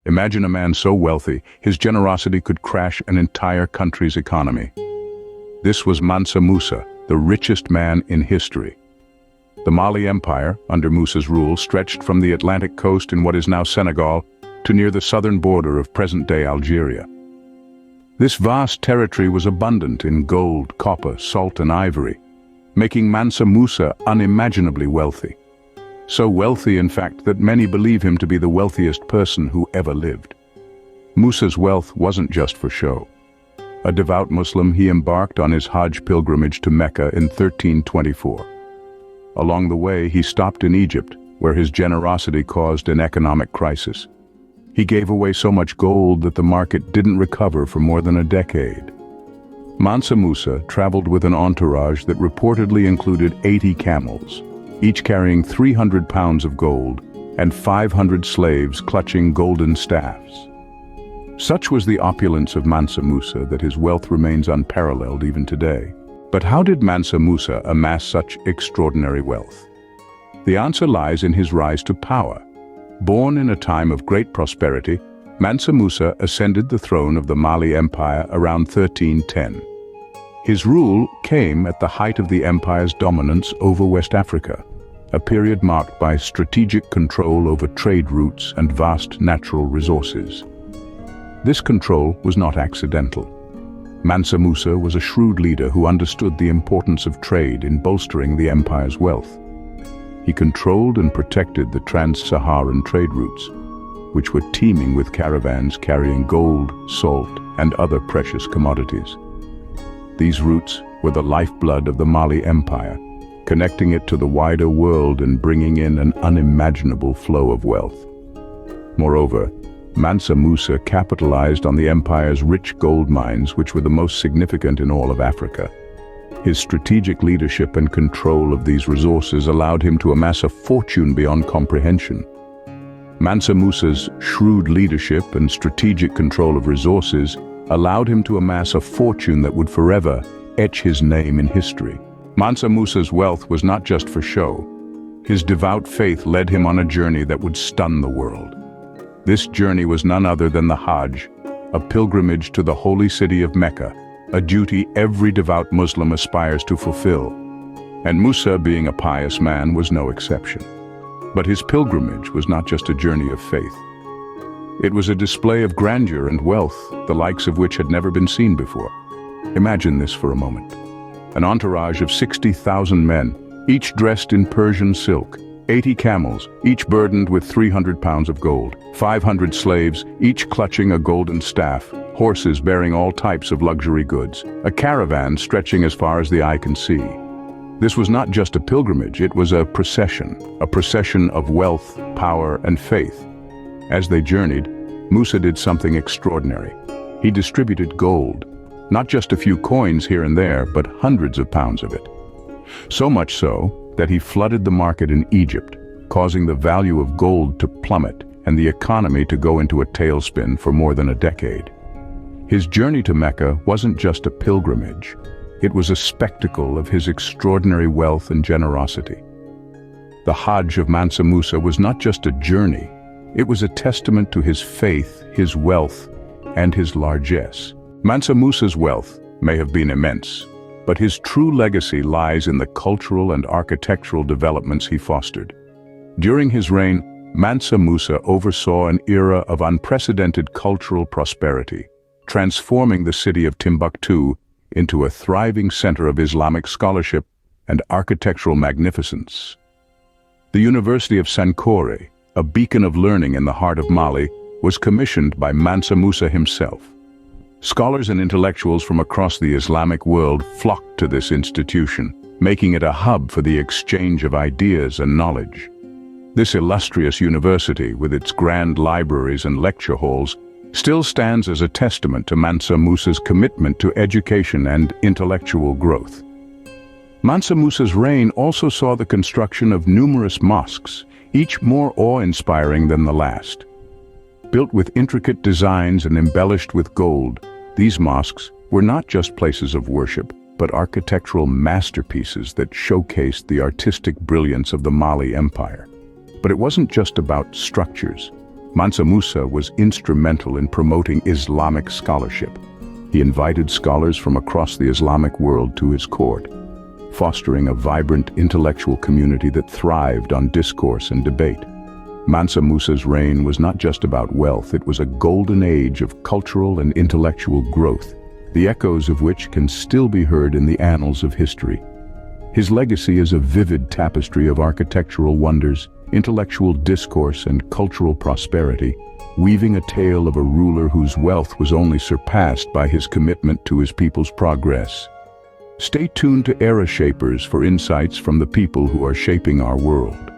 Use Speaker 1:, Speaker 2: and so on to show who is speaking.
Speaker 1: Imagine a man so wealthy, his generosity could crash an entire country's economy. This was Mansa Musa, the richest man in history. The Mali Empire, under Musa's rule, stretched from the Atlantic coast in what is now Senegal to near the southern border of present-day Algeria. This vast territory was abundant in gold, copper, salt and ivory, making Mansa Musa unimaginably wealthy. So wealthy, in fact, that many believe him to be the wealthiest person who ever lived. Musa's wealth wasn't just for show. A devout Muslim, he embarked on his Hajj pilgrimage to Mecca in 1324. Along the way, he stopped in Egypt, where his generosity caused an economic crisis. He gave away so much gold that the market didn't recover for more than a decade. Mansa Musa traveled with an entourage that reportedly included 80 camels, each carrying 300 pounds of gold, and 500 slaves clutching golden staffs. Such was the opulence of Mansa Musa that his wealth remains unparalleled even today. But how did Mansa Musa amass such extraordinary wealth? The answer lies in his rise to power. Born in a time of great prosperity, Mansa Musa ascended the throne of the Mali Empire around 1310. His rule came at the height of the empire's dominance over West Africa, a period marked by strategic control over trade routes and vast natural resources. This control was not accidental. Mansa Musa was a shrewd leader who understood the importance of trade in bolstering the empire's wealth. He controlled and protected the trans-Saharan trade routes, which were teeming with caravans carrying gold, salt, and other precious commodities. These routes were the lifeblood of the Mali Empire, connecting it to the wider world and bringing in an unimaginable flow of wealth. Moreover, Mansa Musa capitalized on the empire's rich gold mines, which were the most significant in all of Africa. His strategic leadership and control of these resources allowed him to amass a fortune beyond comprehension. Mansa Musa's shrewd leadership and strategic control of resources allowed him to amass a fortune that would forever etch his name in history. Mansa Musa's wealth was not just for show. His devout faith led him on a journey that would stun the world. This journey was none other than the Hajj, a pilgrimage to the holy city of Mecca, a duty every devout Muslim aspires to fulfill. And Musa, being a pious man, was no exception. But his pilgrimage was not just a journey of faith. It was a display of grandeur and wealth, the likes of which had never been seen before. Imagine this for a moment. An entourage of 60,000 men, each dressed in Persian silk, 80 camels, each burdened with 300 pounds of gold, 500 slaves, each clutching a golden staff, horses bearing all types of luxury goods, a caravan stretching as far as the eye can see. This was not just a pilgrimage, it was a procession of wealth, power, and faith. As they journeyed, Musa did something extraordinary. He distributed gold, not just a few coins here and there, but hundreds of pounds of it. So much so that he flooded the market in Egypt, causing the value of gold to plummet and the economy to go into a tailspin for more than a decade. His journey to Mecca wasn't just a pilgrimage. It was a spectacle of his extraordinary wealth and generosity. The Hajj of Mansa Musa was not just a journey. It was a testament to his faith, his wealth, and his largesse. Mansa Musa's wealth may have been immense, but his true legacy lies in the cultural and architectural developments he fostered. During his reign, Mansa Musa oversaw an era of unprecedented cultural prosperity, transforming the city of Timbuktu into a thriving center of Islamic scholarship and architectural magnificence. The University of Sankore, a beacon of learning in the heart of Mali, was commissioned by Mansa Musa himself. Scholars and intellectuals from across the Islamic world flocked to this institution, making it a hub for the exchange of ideas and knowledge. This illustrious university, with its grand libraries and lecture halls, still stands as a testament to Mansa Musa's commitment to education and intellectual growth. Mansa Musa's reign also saw the construction of numerous mosques, each more awe-inspiring than the last. Built with intricate designs and embellished with gold, these mosques were not just places of worship, but architectural masterpieces that showcased the artistic brilliance of the Mali Empire. But it wasn't just about structures. Mansa Musa was instrumental in promoting Islamic scholarship. He invited scholars from across the Islamic world to his court, fostering a vibrant intellectual community that thrived on discourse and debate. Mansa Musa's reign was not just about wealth, it was a golden age of cultural and intellectual growth, the echoes of which can still be heard in the annals of history. His legacy is a vivid tapestry of architectural wonders, intellectual discourse, and cultural prosperity, weaving a tale of a ruler whose wealth was only surpassed by his commitment to his people's progress. Stay tuned to Era Shapers for insights from the people who are shaping our world.